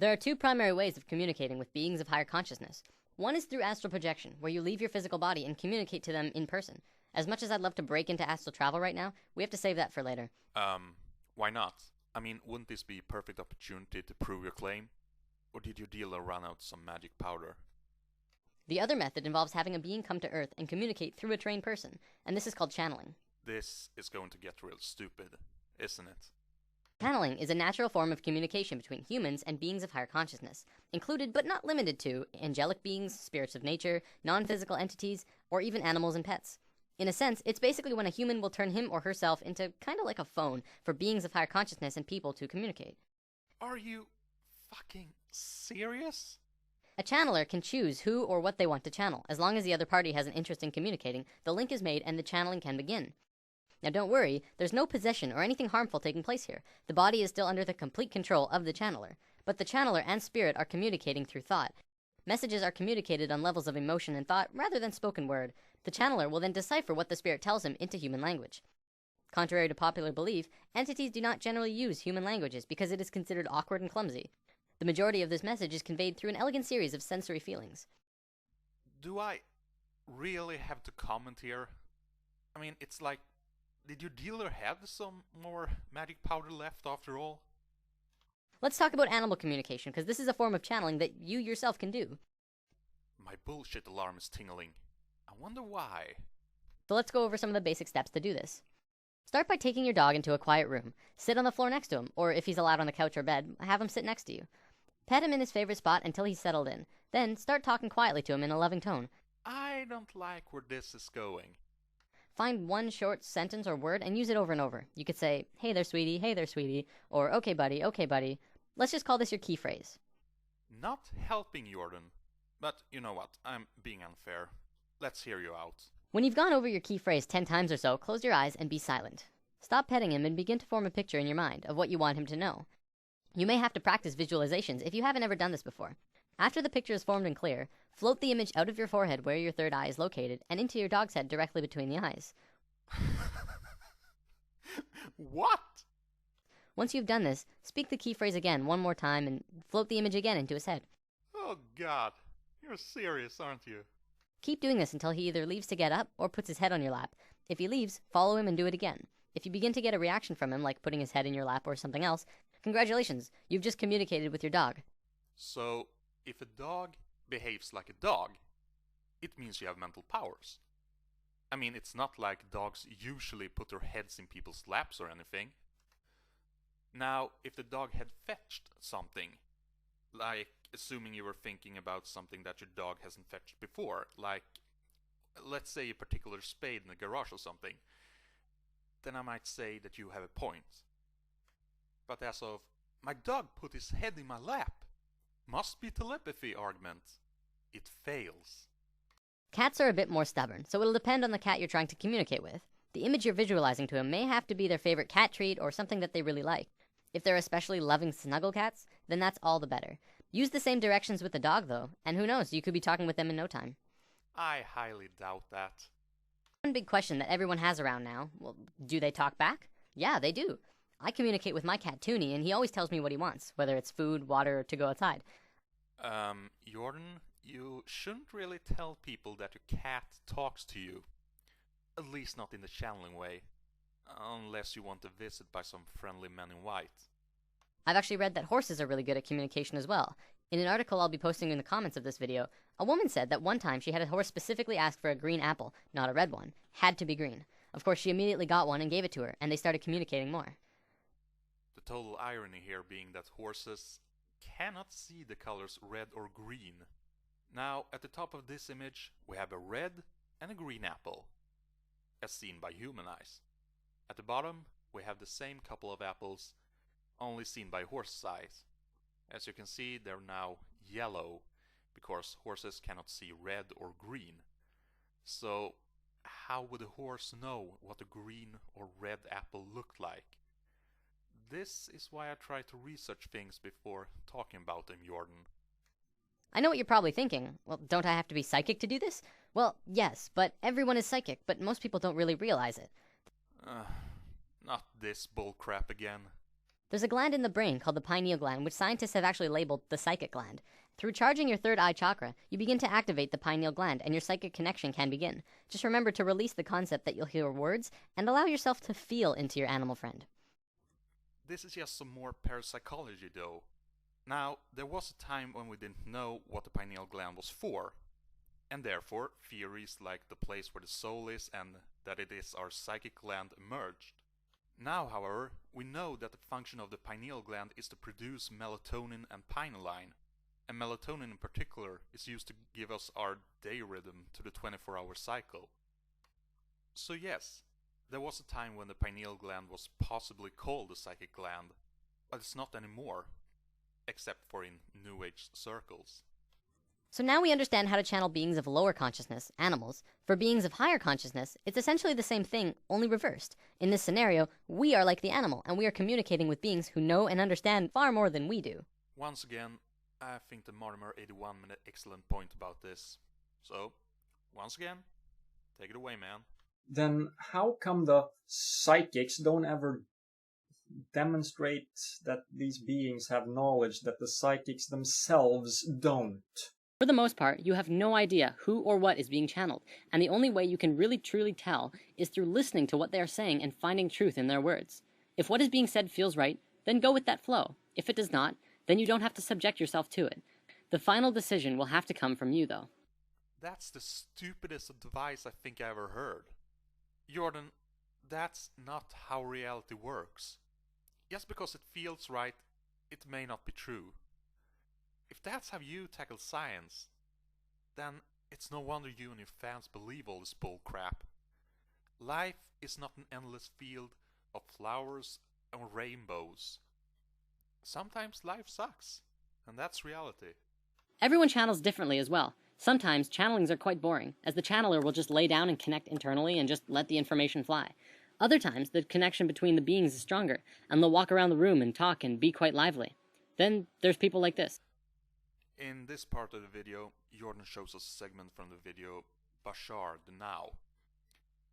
There are two primary ways of communicating with beings of higher consciousness. One is through astral projection, where you leave your physical body and communicate to them in person. As much as I'd love to break into astral travel right now, we have to save that for later. Why not? I mean, wouldn't this be a perfect opportunity to prove your claim? Or did your dealer run out some magic powder? The other method involves having a being come to Earth and communicate through a trained person, and this is called channeling. This is going to get real stupid, isn't it? Channeling is a natural form of communication between humans and beings of higher consciousness, included but not limited to angelic beings, spirits of nature, non-physical entities, or even animals and pets. In a sense, it's basically when a human will turn him or herself into kind of like a phone for beings of higher consciousness and people to communicate. Are you fucking serious? A channeler can choose who or what they want to channel. As long as the other party has an interest in communicating, the link is made and the channeling can begin. Now don't worry, there's no possession or anything harmful taking place here. The body is still under the complete control of the channeler. But the channeler and spirit are communicating through thought. Messages are communicated on levels of emotion and thought rather than spoken word. The channeler will then decipher what the spirit tells him into human language. Contrary to popular belief, entities do not generally use human languages because it is considered awkward and clumsy. The majority of this message is conveyed through an elegant series of sensory feelings. Do I really have to comment here? I mean, it's like, did your dealer have some more magic powder left after all? Let's talk about animal communication, because this is a form of channeling that you yourself can do. My bullshit alarm is tingling. I wonder why. So let's go over some of the basic steps to do this. Start by taking your dog into a quiet room. Sit on the floor next to him, or if he's allowed on the couch or bed, have him sit next to you. Pet him in his favorite spot until he's settled in. Then start talking quietly to him in a loving tone. I don't like where this is going. Find one short sentence or word and use it over and over. You could say, hey there sweetie, hey there sweetie, or okay buddy, okay buddy. Let's just call this your key phrase. Not helping, Jordan. But you know what, I'm being unfair. Let's hear you out. When you've gone over your key phrase 10 times or so, close your eyes and be silent. Stop petting him and begin to form a picture in your mind of what you want him to know. You may have to practice visualizations if you haven't ever done this before. After the picture is formed and clear, float the image out of your forehead where your third eye is located and into your dog's head directly between the eyes. What? Once you've done this, speak the key phrase again one more time and float the image again into his head. Oh God, you're serious, aren't you? Keep doing this until he either leaves to get up or puts his head on your lap. If he leaves, follow him and do it again. If you begin to get a reaction from him, like putting his head in your lap or something else, congratulations, you've just communicated with your dog. So, if a dog behaves like a dog, it means you have mental powers. I mean, it's not like dogs usually put their heads in people's laps or anything. Now, if the dog had fetched something, like assuming you were thinking about something that your dog hasn't fetched before, like, let's say a particular spade in the garage or something, then I might say that you have a point. But as of, my dog put his head in my lap, must be telepathy argument, it fails. Cats are a bit more stubborn, so it'll depend on the cat you're trying to communicate with. The image you're visualizing to him may have to be their favorite cat treat or something that they really like. If they're especially loving snuggle cats, then that's all the better. Use the same directions with the dog though, and who knows, you could be talking with them in no time. I highly doubt that. One big question that everyone has around now, well, do they talk back? Yeah, they do. I communicate with my cat Toonie, and he always tells me what he wants, whether it's food, water, or to go outside. Jordan, you shouldn't really tell people that your cat talks to you. At least not in the channeling way. Unless you want a visit by some friendly men in white. I've actually read that horses are really good at communication as well. In an article I'll be posting in the comments of this video, a woman said that one time she had a horse specifically ask for a green apple, not a red one. Had to be green. Of course, she immediately got one and gave it to her, and they started communicating more. The total irony here being that horses cannot see the colors red or green. Now, at the top of this image, we have a red and a green apple, as seen by human eyes. At the bottom, we have the same couple of apples, only seen by horse eyes. As you can see, they're now yellow, because horses cannot see red or green. So, how would a horse know what a green or red apple looked like? This is why I try to research things before talking about them, Jordan. I know what you're probably thinking. Well, don't I have to be psychic to do this? Well, yes, but everyone is psychic, but most people don't really realize it. Not this bullcrap again. There's a gland in the brain called the pineal gland, which scientists have actually labeled the psychic gland. Through charging your third eye chakra, you begin to activate the pineal gland, and your psychic connection can begin. Just remember to release the concept that you'll hear words, and allow yourself to feel into your animal friend. This is just some more parapsychology though. Now, there was a time when we didn't know what the pineal gland was for, and therefore theories like the place where the soul is and that it is our psychic gland emerged. Now, however, we know that the function of the pineal gland is to produce melatonin and pinealine, and melatonin in particular is used to give us our day rhythm to the 24-hour cycle. So yes, there was a time when the pineal gland was possibly called the psychic gland, but it's not anymore, except for in New Age circles. So now we understand how to channel beings of lower consciousness, animals. For beings of higher consciousness, it's essentially the same thing, only reversed. In this scenario, we are like the animal, and we are communicating with beings who know and understand far more than we do. Once again, I think the Mortimer81 made an excellent point about this. So, once again, take it away, man. Then how come the psychics don't ever demonstrate that these beings have knowledge that the psychics themselves don't? For the most part, you have no idea who or what is being channeled, and the only way you can really truly tell is through listening to what they are saying and finding truth in their words. If what is being said feels right, then go with that flow. If it does not, then you don't have to subject yourself to it. The final decision will have to come from you, though. That's the stupidest advice I think I ever heard. Jordan, that's not how reality works. Just because it feels right, it may not be true. If that's how you tackle science, then it's no wonder you and your fans believe all this bull crap. Life is not an endless field of flowers and rainbows. Sometimes life sucks, and that's reality. Everyone channels differently as well. Sometimes channelings are quite boring, as the channeler will just lay down and connect internally and just let the information fly. Other times, the connection between the beings is stronger, and they'll walk around the room and talk and be quite lively. Then there's people like this. In this part of the video, Jordan shows us a segment from the video Bashar the Now.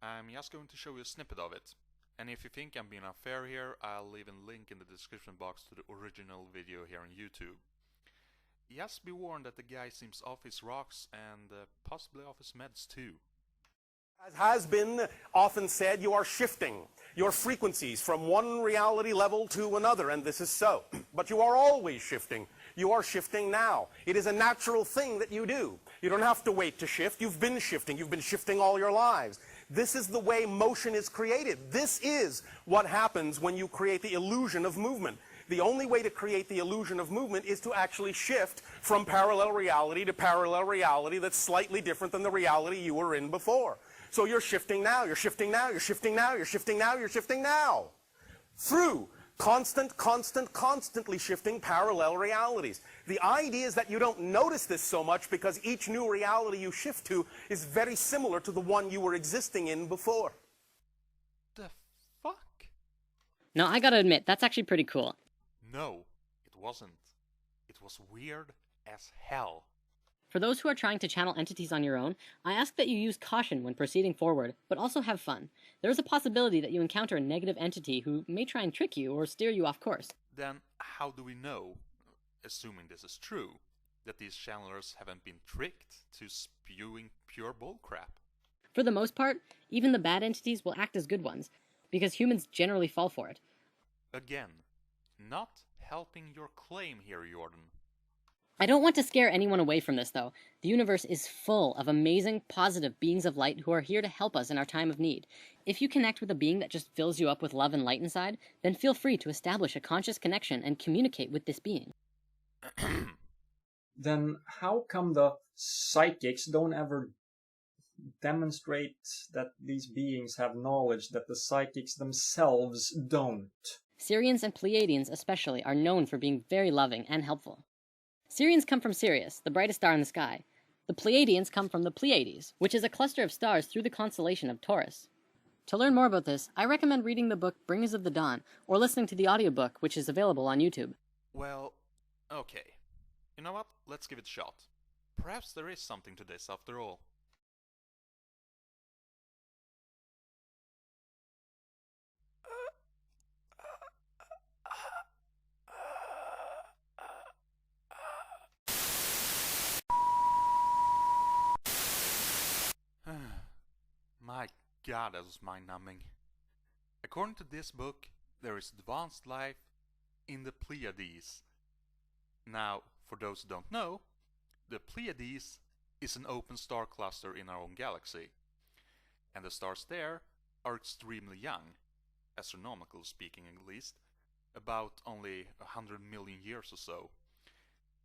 I'm just going to show you a snippet of it, and if you think I'm being unfair here, I'll leave a link in the description box to the original video here on YouTube. Just be warned that the guy seems off his rocks and possibly off his meds too. As has been often said, you are shifting your frequencies from one reality level to another, and this is so. But you are always shifting. You are shifting now. It is a natural thing that you do. You don't have to wait to shift. You've been shifting. You've been shifting all your lives. This is the way motion is created. This is what happens when you create the illusion of movement. The only way to create the illusion of movement is to actually shift from parallel reality to parallel reality that's slightly different than the reality you were in before. So you're shifting now, you're shifting now, you're shifting now, you're shifting now, you're shifting now. Through constantly shifting parallel realities. The idea is that you don't notice this so much because each new reality you shift to is very similar to the one you were existing in before. The fuck? No, I gotta admit, that's actually pretty cool. No, it wasn't. It was weird as hell. For those who are trying to channel entities on your own, I ask that you use caution when proceeding forward, but also have fun. There is a possibility that you encounter a negative entity who may try and trick you or steer you off course. Then how do we know, assuming this is true, that these channelers haven't been tricked to spewing pure bullcrap? For the most part, even the bad entities will act as good ones, because humans generally fall for it. Again, not helping your claim here, Jordan. I don't want to scare anyone away from this, though. The universe is full of amazing, positive beings of light who are here to help us in our time of need. If you connect with a being that just fills you up with love and light inside, then feel free to establish a conscious connection and communicate with this being. Then how come the psychics don't ever demonstrate that these beings have knowledge that the psychics themselves don't? Syrians and Pleiadians especially are known for being very loving and helpful. Syrians come from Sirius, the brightest star in the sky. The Pleiadians come from the Pleiades, which is a cluster of stars through the constellation of Taurus. To learn more about this, I recommend reading the book Bringers of the Dawn, or listening to the audiobook, which is available on YouTube. Well, okay. You know what? Let's give it a shot. Perhaps there is something to this after all. God, that was mind-numbing. According to this book, there is advanced life in the Pleiades. Now, for those who don't know, the Pleiades is an open star cluster in our own galaxy. And the stars there are extremely young, astronomically speaking at least, about only 100 million years or so.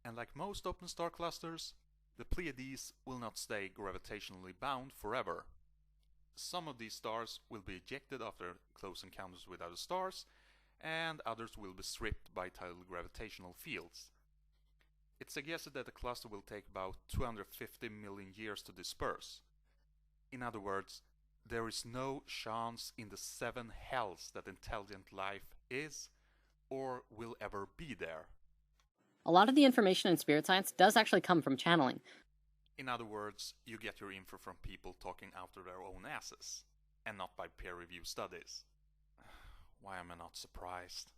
And like most open star clusters, the Pleiades will not stay gravitationally bound forever. Some of these stars will be ejected after close encounters with other stars, and others will be stripped by tidal gravitational fields. It's suggested that the cluster will take about 250 million years to disperse. In other words, there is no chance in the 7 hells that intelligent life is or will ever be there. A lot of the information in spirit science does actually come from channeling. In other words, you get your info from people talking out of their own asses, and not by peer-reviewed studies. Why am I not surprised?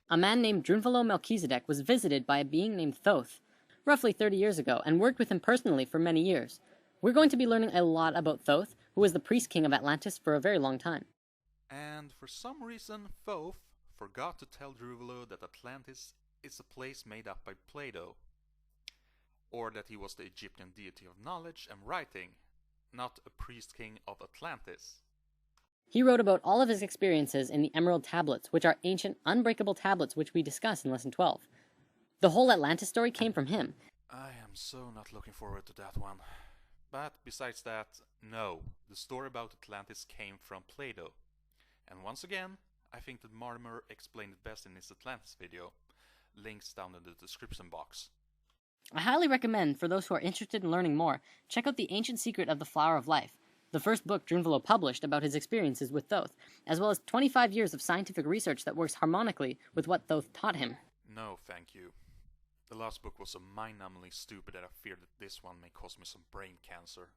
A man named Drunvalo Melchizedek was visited by a being named Thoth roughly 30 years ago and worked with him personally for many years. We're going to be learning a lot about Thoth, who was the priest king of Atlantis for a very long time. And for some reason, Thoth forgot to tell Drunvalo that Atlantis is a place made up by Plato, or that he was the Egyptian deity of knowledge and writing, not a priest king of Atlantis. He wrote about all of his experiences in the Emerald Tablets, which are ancient, unbreakable tablets which we discuss in Lesson 12. The whole Atlantis story came from him. I am so not looking forward to that one. But besides that, no, the story about Atlantis came from Plato. And once again, I think that Mortimer explained it best in his Atlantis video. Links down in the description box. I highly recommend, for those who are interested in learning more, check out The Ancient Secret of the Flower of Life, the first book Drunvalo published about his experiences with Thoth, as well as 25 years of scientific research that works harmonically with what Thoth taught him. No, thank you. The last book was so mind-numbingly stupid that I fear that this one may cause me some brain cancer.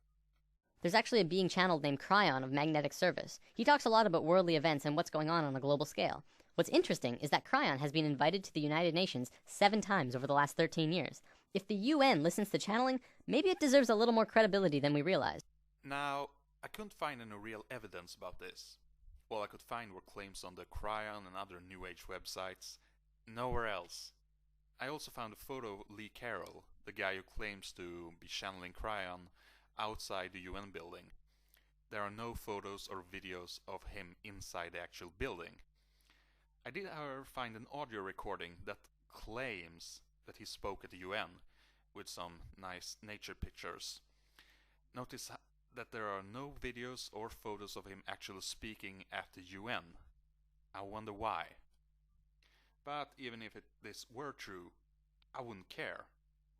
There's actually a being channeled named Cryon of Magnetic Service. He talks a lot about worldly events and what's going on a global scale. What's interesting is that Cryon has been invited to the United Nations 7 times over the last 13 years. If the UN listens to channeling, maybe it deserves a little more credibility than we realized. Now, I couldn't find any real evidence about this. All I could find were claims on the Cryon and other New Age websites. Nowhere else. I also found a photo of Lee Carroll, the guy who claims to be channeling Cryon, outside the UN building. There are no photos or videos of him inside the actual building. I did, however, find an audio recording that claims that he spoke at the UN, with some nice nature pictures. Notice that there are no videos or photos of him actually speaking at the UN. I wonder why. But even if this were true, I wouldn't care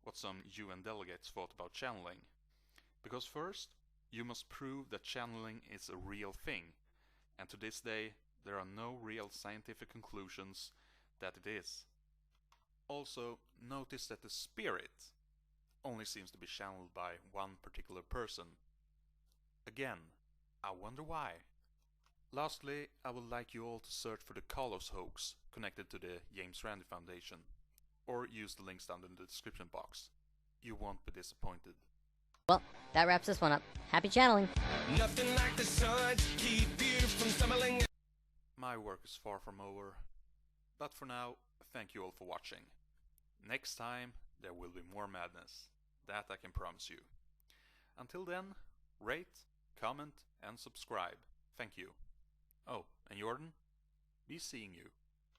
what some UN delegates thought about channeling. Because first, you must prove that channeling is a real thing, and to this day, there are no real scientific conclusions that it is. Also, notice that the spirit only seems to be channeled by one particular person. Again, I wonder why. Lastly, I would like you all to search for the Carlos Hoax connected to the James Randi Foundation, or use the links down in the description box. You won't be disappointed. Well, that wraps this one up. Happy channeling! Nothing like the sun to keep you from stumbling. My work is far from over, but for now, thank you all for watching. Next time, there will be more madness. That I can promise you. Until then, rate, comment, and subscribe. Thank you. Oh, and Jordan, be seeing you.